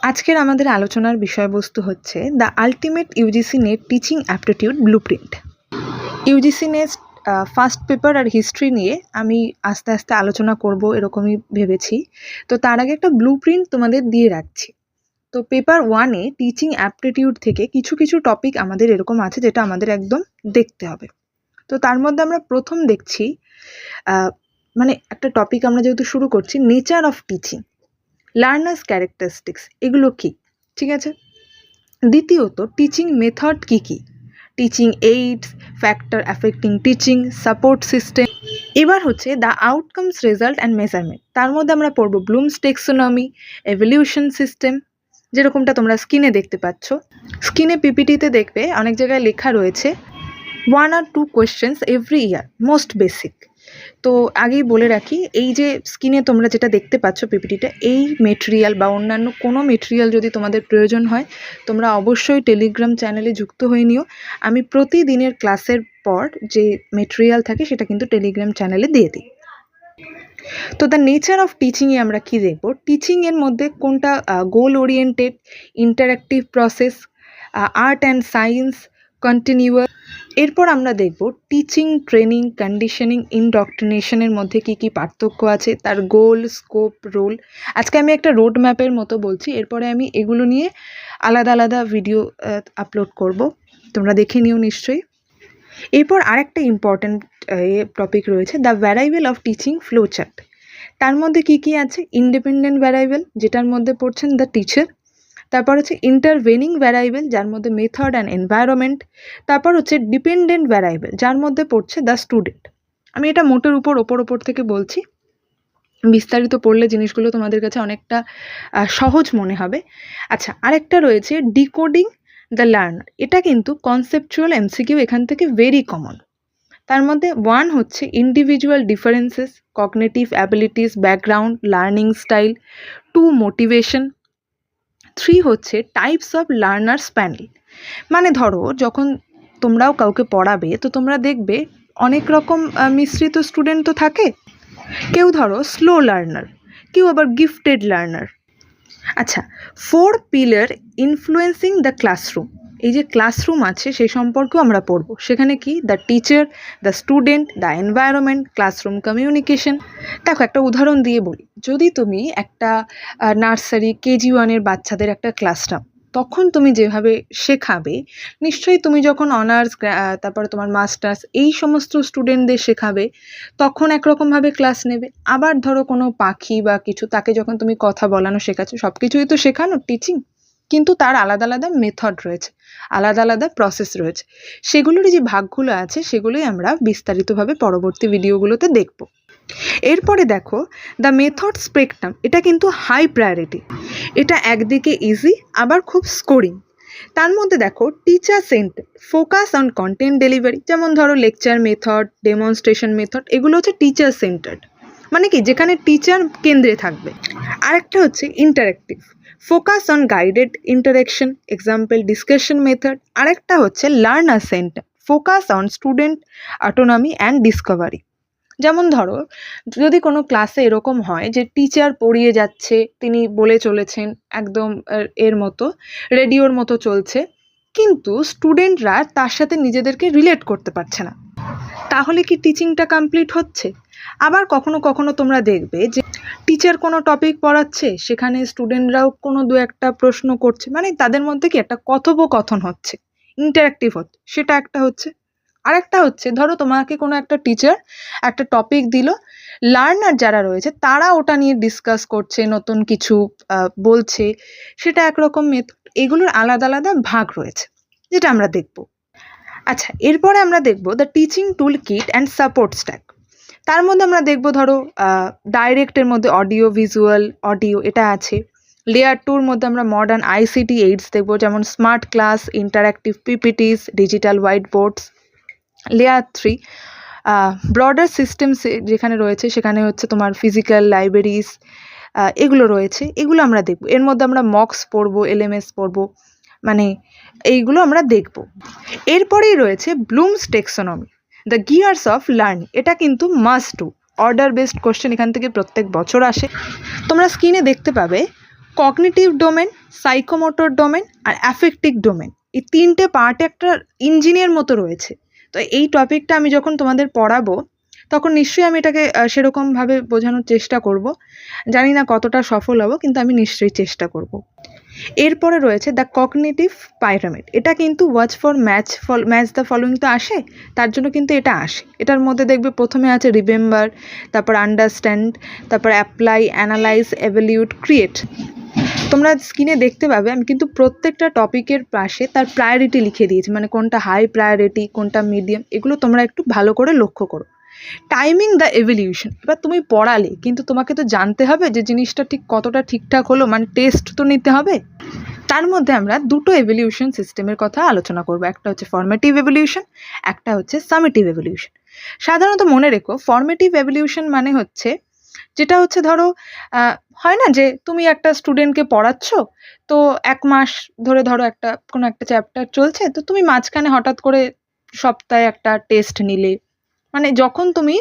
আজকের আমাদের আলোচনার বিষয়বস্তু হচ্ছে the ultimate UGC NET teaching aptitude blueprint. UGC NET first paper আর হিস্ট্রি নিয়ে আমি আস্তে আস্তে আলোচনা করব এরকমই ভেবেছি। তো তার আগে একটা ব্লুপ্রিন্ট তোমাদের দিয়ে রাখছি। তো পেপার 1-এ টিচিং অ্যাপটিটিউড থেকে কিছু কিছু টপিক আমাদের এরকম আছে যেটা আমাদের একদম দেখতে হবে। তো তার মধ্যে আমরা প্রথম দেখছি মানে একটা টপিক আমরা যেহেতু শুরু করছি, nature of teaching, learners characteristics, এগুলো কি, ঠিক আছে। দ্বিতীয়ত টিচিং মেথড কি কি, teaching AIDS, factor affecting teaching, support system. এবার হচ্ছে the outcomes, result and measurement. তার মধ্যে আমরা পড়বো ব্লুমস টেক্সোনমি, এভলিউশন সিস্টেম, যেরকমটা তোমরা স্ক্রিনে দেখতে পাচ্ছ। স্ক্রিনে পিপিটিতে দেখবে অনেক জায়গায় লেখা রয়েছে 1 or 2 questions every year, most basic. তো আগেই বলে রাখি, এই যে স্ক্রিনে তোমরা যেটা দেখতে পাচ্ছ পিপিটিটা, এই মেটেরিয়াল বা অন্যান্য কোনো মেটেরিয়াল যদি তোমাদের প্রয়োজন হয় তোমরা অবশ্যই টেলিগ্রাম চ্যানেলে যুক্ত হয়ে নিও। আমি প্রতিদিনের ক্লাসের পর যে মেটেরিয়াল থাকে সেটা কিন্তু টেলিগ্রাম চ্যানেলে দিয়ে দিই। তো দ্য নেচার অফ টিচিংয়ে আমরা কি দেখব, টিচিংয়ের মধ্যে কোনটা গোল oriented, interactive process, art and science, continuous. এরপর আমরা দেখব টিচিং, ট্রেনিং, কন্ডিশনিং, ইনডক্ট্রিনেশনের মধ্যে কি কি পার্থক্য আছে, তার গোল, স্কোপ, রোল। আজকে আমি একটা রোড ম্যাপের মতো বলছি, এরপরে আমি এগুলো নিয়ে আলাদা আলাদা ভিডিও আপলোড করব, তোমরা দেখে নিও নিশ্চয়ই। এরপর আরেকটা ইম্পর্ট্যান্ট টপিক রয়েছে the variable of teaching flow chart. তার মধ্যে কি কি আছে, ইন্ডিপেন্ডেন্ট ভ্যারাইবেল যেটার মধ্যে পড়ছেন দ্য টিচার, তারপর হচ্ছে ইন্টারভেনিং ভ্যারাইবেল যার মধ্যে মেথড অ্যান্ড এনভায়রনমেন্ট, তারপর হচ্ছে ডিপেন্ডেন্ট ভ্যারাইবেল যার মধ্যে পড়ছে দ্য স্টুডেন্ট। আমি এটা মোটের ওপর থেকে বলছি, বিস্তারিত পড়লে জিনিসগুলো তোমাদের কাছে অনেকটা সহজ মনে হবে। আচ্ছা, আরেকটা রয়েছে ডিকোডিং দ্য লার্নার। এটা কিন্তু কনসেপচুয়াল এমসিকিউ, এখান থেকে ভেরি কমন। তার মধ্যে 1 হচ্ছে individual differences, cognitive abilities, background, learning style. 2 motivation. 3 হচ্ছে টাইপস অফ লার্নার্স প্যানেল। মানে ধরো যখন তোমরাও কাউকে পড়াবে তো তোমরা দেখবে অনেক রকম মিশ্রিত স্টুডেন্ট তো থাকে, কেউ ধরো স্লো লার্নার, কেউ আবার গিফটেড লার্নার। আচ্ছা, 4 পিলার ইনফ্লুয়েন্সিং দ্য ক্লাসরুম। এই যে ক্লাসরুম আছে সেই সম্পর্কেও আমরা পড়ব। সেখানে কি, the teacher, the student, the environment, classroom communication. দেখো একটা উদাহরণ দিয়ে বলি, যদি তুমি একটা নার্সারি কেজি 1-এর বাচ্চাদের একটা ক্লাসরুম, তখন তুমি যেভাবে শেখাবে, নিশ্চয়ই তুমি যখন অনার্স, তারপরে তোমার মাস্টার্স, এই সমস্ত স্টুডেন্টদের শেখাবে তখন একরকমভাবে ক্লাস নেবে। আবার ধরো কোনো পাখি বা কিছু, তাকে যখন তুমি কথা বলানো শেখাচ্ছ, সব কিছুই তো শেখানো টিচিং, কিন্তু তার আলাদা আলাদা মেথড রয়েছে, আলাদা আলাদা প্রসেস রয়েছে। সেগুলোর যে ভাগগুলো আছে সেগুলোই আমরা বিস্তারিতভাবে পরবর্তী ভিডিওগুলোতে দেখব। এরপরে দেখো দ্য মেথড স্পেকট্রাম। এটা কিন্তু হাই প্রায়োরিটি, এটা একদিকে ইজি আবার খুব স্কোরিং। তার মধ্যে দেখো teacher centre, focus on content delivery, যেমন ধরো লেকচার মেথড, ডেমনস্ট্রেশন মেথড, এগুলো হচ্ছে টিচার সেন্টার্ড, মানে কি যেখানে টিচার কেন্দ্রে থাকবে। আরেকটা হচ্ছে interactive, focus on guided interaction, example discussion method. আরেকটা হচ্ছে learner centre, focus on student autonomy and Discovery. যেমন ধরো যদি কোনো ক্লাসে এরকম হয় যে টিচার পড়িয়ে যাচ্ছে, তিনি বলে চলেছেন একদম এর মতো, রেডিওর মতো চলছে, কিন্তু স্টুডেন্টরা তার সাথে নিজেদেরকে রিলেট করতে পারছে না, তাহলে কি টিচিংটা কমপ্লিট হচ্ছে? আবার কখনো কখনো তোমরা দেখবে যে টিচার কোনো টপিক পড়াচ্ছে, সেখানে স্টুডেন্টরাও কোনো 2-একটা প্রশ্ন করছে, মানে তাদের মধ্যে কি একটা কথোপকথন হচ্ছে, ইন্টারেক্টিভ হচ্ছে, সেটা একটা হচ্ছে। আরেকটা হচ্ছে ধরো তোমাকে কোনো একটা টিচার একটা টপিক দিল, লার্নার যারা রয়েছে তারা ওটা নিয়ে ডিসকাস করছে, নতুন কিছু বলছে, সেটা একরকম মেথড। এগুলোর আলাদা আলাদা ভাগ রয়েছে যেটা আমরা দেখব। আচ্ছা, এরপরে আমরা দেখব the teaching tool kit and support stack. তার মধ্যে আমরা দেখব ধরো ডাইরেক্টের মধ্যে অডিও, ভিজুয়াল, অডিও এটা আছে। লেয়ার 2-র মধ্যে আমরা মডার্ন আইসিটি এইডস দেখব, যেমন smart class, interactive PPTs, digital white boards. Layer 3 broader systems যেখানে রয়েছে, সেখানে হচ্ছে তোমার ফিজিক্যাল লাইব্রেরিজ, এগুলো রয়েছে, এগুলো আমরা দেখব। এর মধ্যে আমরা মক্স পড়বো, এলএমএস পড়বো, মানে এইগুলো আমরা দেখব। এরপরেই রয়েছে blooms টেক্সোনমি, the gears of learning. এটা কিন্তু must do, order based question এখান থেকে প্রত্যেক বছর আসে। তোমরা স্ক্রিনে দেখতে পাবে কগনিটিভ ডোমেন, সাইকোমোটর ডোমেন আর অ্যাফেক্টিভ ডোমেন, এই 3টে পার্ট একটা ইঞ্জিনের মতো রয়েছে। তো এই টপিকটা আমি যখন তোমাদের পড়াবো তখন নিশ্চয়ই আমি এটাকে সেরকমভাবে বোঝানোর চেষ্টা করব। জানি না কতটা সফল হব, কিন্তু আমি নিশ্চয়ই চেষ্টা করব। এরপরে রয়েছে দ্য কগনিটিভ পাইরামিড। এটা কিন্তু watch for match the following তো আসে, তার জন্য কিন্তু এটা আসে। এটার মধ্যে দেখবে প্রথমে আছে রিমেম্বার, তারপর আন্ডারস্ট্যান্ড, তারপর অ্যাপ্লাই, অ্যানালাইজ, এভ্যালুয়েট, ক্রিয়েট। তোমরা স্ক্রিনে দেখতে পাবে আমি কিন্তু প্রত্যেকটা টপিকের পাশে তার প্রায়োরিটি লিখে দিয়েছি, মানে কোনটা হাই প্রায়োরিটি, কোনটা মিডিয়াম, এগুলো তোমরা একটু ভালো করে লক্ষ্য করো। টাইমিং দ্য এভলিউশন, এবার তুমি পড়ালে কিন্তু তোমাকে তো জানতে হবে যে জিনিসটা ঠিক কতটা ঠিকঠাক হলো, মানে টেস্ট তো নিতে হবে। তার মধ্যে আমরা দুটো এভলিউশন সিস্টেমের কথা আলোচনা করব, একটা হচ্ছে ফর্মেটিভ এভলিউশন, একটা হচ্ছে সামেটিভ এভলিউশন। সাধারণত মনে রেখো ফর্মেটিভ এভলিউশন মানে হচ্ছে যেটা হচ্ছে ধরো হয় না যে তুমি একটা স্টুডেন্টকে পড়াচ্ছ, তো 1 মাস ধরে ধরো কোনো একটা চ্যাপ্টার চলছে, তো তুমি মাঝখানে হঠাৎ করে সপ্তাহে একটা টেস্ট নিলে, মানে যখন তুমি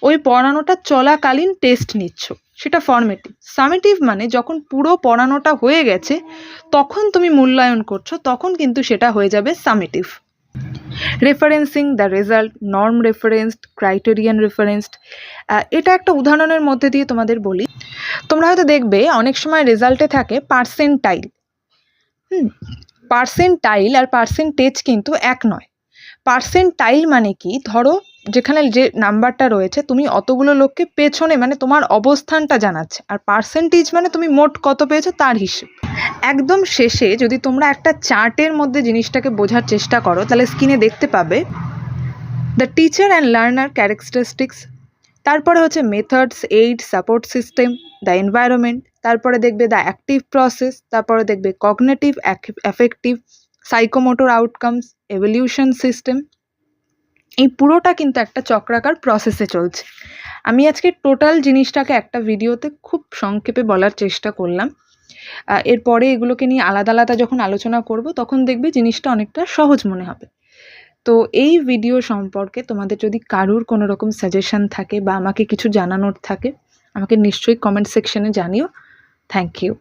ওই পড়ানোটা চলাকালীন টেস্ট নিচ্ছ, সেটা ফর্মেটিভ। সামেটিভ মানে যখন পুরো পড়ানোটা হয়ে গেছে তখন তুমি মূল্যায়ন করছো, তখন কিন্তু সেটা হয়ে যাবে summative. Referencing the result, norm referenced, criterion referenced, এটা একটা উদাহরণের মধ্যে দিয়ে তোমাদের বলি। তোমরা হয়তো দেখবে অনেক সময় রেজাল্টে থাকে পার্সেন্টাইল। পার্সেন্টাইল আর পার্সেন্টেজ কিন্তু এক নয়। পার্সেন্টাইল মানে কি, ধরো যেখানে যে নাম্বারটা রয়েছে তুমি অতগুলো লোককে পেছনে, মানে তোমার অবস্থানটা জানাচ্ছে, আর পার্সেন্টেজ মানে তুমি মোট কত পেয়েছো তার হিসেব। একদম শেষে যদি তোমরা একটা চার্টের মধ্যে জিনিসটাকে বোঝার চেষ্টা করো, তাহলে স্ক্রিনে দেখতে পাবে the teacher and learner characteristics, তারপরে হচ্ছে methods, aid, support system, the environment, তারপরে দেখবে দ্য অ্যাক্টিভ প্রসেস, তারপরে দেখবে cognitive, affective, psychomotor outcomes, evolution system. এই পুরোটা কিন্তু একটা চক্রাকার প্রসেসে চলছে। আমি আজকে টোটাল জিনিসটাকে একটা ভিডিওতে খুব সংক্ষেপে বলার চেষ্টা করলাম। এরপরে এগুলোকে নিয়ে আলাদা আলাদা যখন আলোচনা করব তখন দেখবে জিনিসটা অনেকটা সহজ মনে হবে। তো এই ভিডিও সম্পর্কে তোমাদের যদি কারুর কোনো রকম সাজেশন থাকে বা আমাকে কিছু জানানোর থাকে, আমাকে নিশ্চয়ই কমেন্ট সেকশনে জানিও। Thank you.